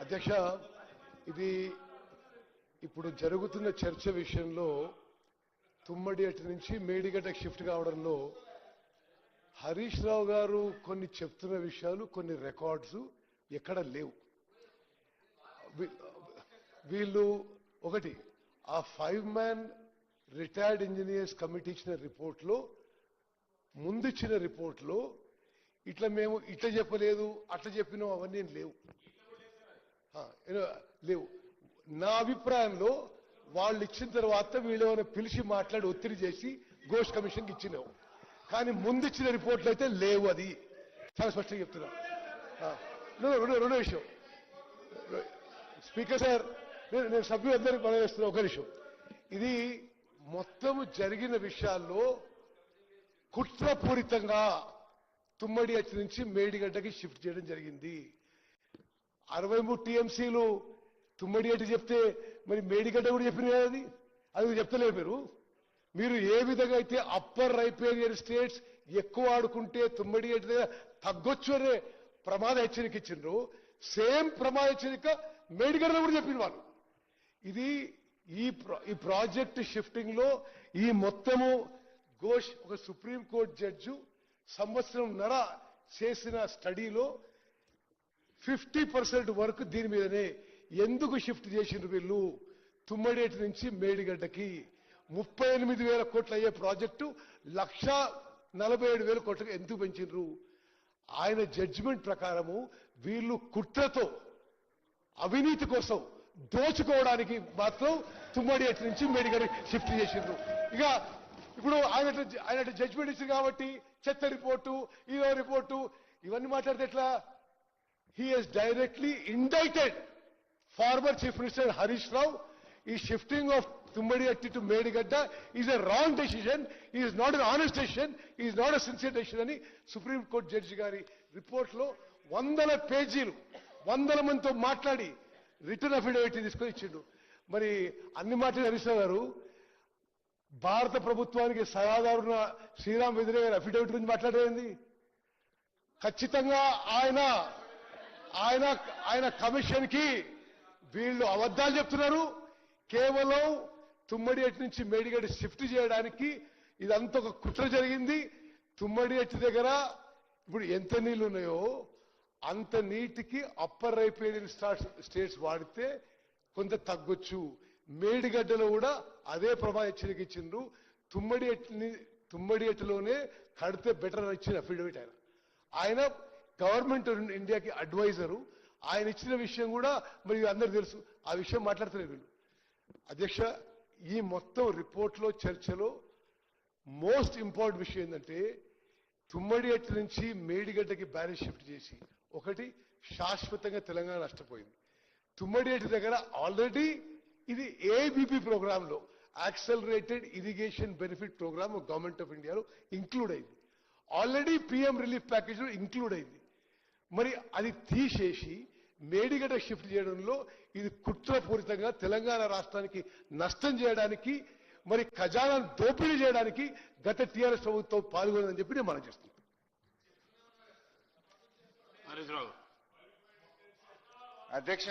అధ్యక్ష, ఇది ఇప్పుడు జరుగుతున్న చర్చ విషయంలో తుమ్మడి అటు నుంచి మేడిగడ్డకు షిఫ్ట్ కావడంలో హరీష్ రావు గారు కొన్ని చెప్తున్న విషయాలు, కొన్ని రికార్డ్స్ ఎక్కడ లేవు. వీళ్ళు ఒకటి ఆ 5-man రిటైర్డ్ ఇంజనీర్స్ కమిటీ ఇచ్చిన రిపోర్ట్లో, ముందిచ్చిన రిపోర్ట్లో ఇట్లా మేము ఇట్లా చెప్పలేదు, అట్లా చెప్పినాం, అవన్నీ లేవు. లేవు. నా అభిప్రాయంలో వాళ్ళు ఇచ్చిన తర్వాత వీళ్ళు ఏమైనా పిలిచి మాట్లాడి ఒత్తిడి చేసి ఘోష్ కమిషన్కి ఇచ్చినావు, కానీ ముందిచ్చిన రిపోర్ట్లు అయితే లేవు. అది చాలా స్పష్టంగా చెప్తున్నా. రెండో విషయం, స్పీకర్ సార్, నేను సభ్యులందరికీ మనం చేస్తున్నా. ఒక విషయం, ఇది మొత్తము జరిగిన విషయాల్లో కుట్రపూరితంగా తుమ్మడి అచ్చి నుంచి మేడిగడ్డకి షిఫ్ట్ చేయడం జరిగింది. 63 టీఎంసీలు తుమ్మడి అట్టి చెప్తే మరి మేడిగడ్డ కూడా చెప్పిన అది చెప్తలేదు. మీరు ఏ విధంగా అయితే అప్పర్ రైపేరియన్ స్టేట్స్ ఎక్కువ ఆడుకుంటే తుమ్మడి అట్టి దగ్గర తగ్గొచ్చు అనే ప్రమాద హెచ్చరిక ఇచ్చిండ్రు, సేమ్ ప్రమాద హెచ్చరిక మేడిగడ్డలో కూడా చెప్పిన వాళ్ళు. ఇది ఈ ప్రాజెక్ట్ షిఫ్టింగ్ లో ఈ మొత్తము ఘోష్ ఒక సుప్రీంకోర్టు జడ్జి సంవత్సరంన్నర చేసిన స్టడీలో 50% వరకు దీని మీదనే. ఎందుకు షిఫ్ట్ చేసిండ్రు వీళ్ళు తుమ్మడేటి నుంచి మేడిగడ్డకి? 38,000 కోట్లు అయ్యే ప్రాజెక్టు 1,47,000 కోట్లకు ఎందుకు పెంచిండ్రు? ఆయన జడ్జిమెంట్ ప్రకారము వీళ్ళు కుట్రతో అవినీతి కోసం దోచుకోవడానికి మాత్రం తుమ్మడేటి నుంచి మేడిగడ్డ షిఫ్ట్ చేసిండ్రు. ఇక ఇప్పుడు ఆయన జడ్జిమెంట్ ఇచ్చింది కాబట్టి చెత్త రిపోర్టు, ఇదో రిపోర్టు, ఇవన్నీ మాట్లాడితే ఎట్లా? He has directly indicted former chief minister Harish Rao. ఈ shifting of Tummidihatti to Medigadda is a wrong decision, is not an honest decision, is not a sincere decision అని సుప్రీంకోర్టు జడ్జి గారి రిపోర్ట్లో 100 పేజీలు 100 మందితో మాట్లాడి రిటర్న్ అఫిడవిట్ తీసుకొని ఇచ్చిండు. మరి అన్ని మాట్లాడి హరీష్ రావు గారు భారత ప్రభుత్వానికి సలహాదారున్న శ్రీరామ్ వెదిరే గారి అఫిడవిట్ గురించి మాట్లాడేది. ఖచ్చితంగా ఆయన కమిషన్ కి వీళ్ళు అబద్ధాలు చెప్తున్నారు. కేవలం తుమ్మడి అట్టి నుంచి మేడిగడ్డ షిఫ్ట్ చేయడానికి ఇదంతా ఒక కుట్ర జరిగింది. తుమ్మడి అట్టి దగ్గర ఇప్పుడు ఎంత నీళ్లు ఉన్నాయో అంత నీటికి అప్పర్ రైపేరియన్ స్టేట్స్ వాడితే కొంత తగ్గొచ్చు. మేడిగడ్డలో కూడా అదే ప్రమాద హెచ్చరిక ఇచ్చిండ్రు. తుమ్మడి అట్టిలోనే కడితే బెటర్ ఇచ్చిన అఫిడవిట్ ఆయన గవర్నమెంట్ ఇండియాకి అడ్వైజరు. ఆయన ఇచ్చిన విషయం కూడా మరి అందరికి తెలుసు. ఆ విషయం మాట్లాడతలేదు వీళ్ళు. అధ్యక్ష, ఈ మొత్తం రిపోర్ట్లో చర్చలో మోస్ట్ ఇంపార్టెంట్ విషయం ఏంటంటే తుమ్మడి అట్టి నుంచి మేడిగడ్డకి బ్యారేజ్ షిఫ్ట్ చేసి ఒకటి శాశ్వతంగా తెలంగాణ నష్టపోయింది. తుమ్మడి అట్టి దగ్గర ఆల్రెడీ ఇది ఏబీపీ ప్రోగ్రాంలో accelerated irrigation benefit programme government of ఇండియాలో ఇంక్లూడ్ అయింది. ఆల్రెడీ పిఎం రిలీఫ్ ప్యాకేజ్లో ఇంక్లూడ్ అయింది. మరి అది తీసేసి మేడిగడ్డ షిఫ్ట్ చేయడంలో ఇది కుట్రపూరితంగా తెలంగాణ రాష్ట్రానికి నష్టం చేయడానికి, మరి ఖజానాను దోపిడీ చేయడానికి గత టీఆర్ఎస్ ప్రభుత్వం పాల్గొనదని చెప్పి నేను మనం చేస్తున్నాను. అధ్యక్ష,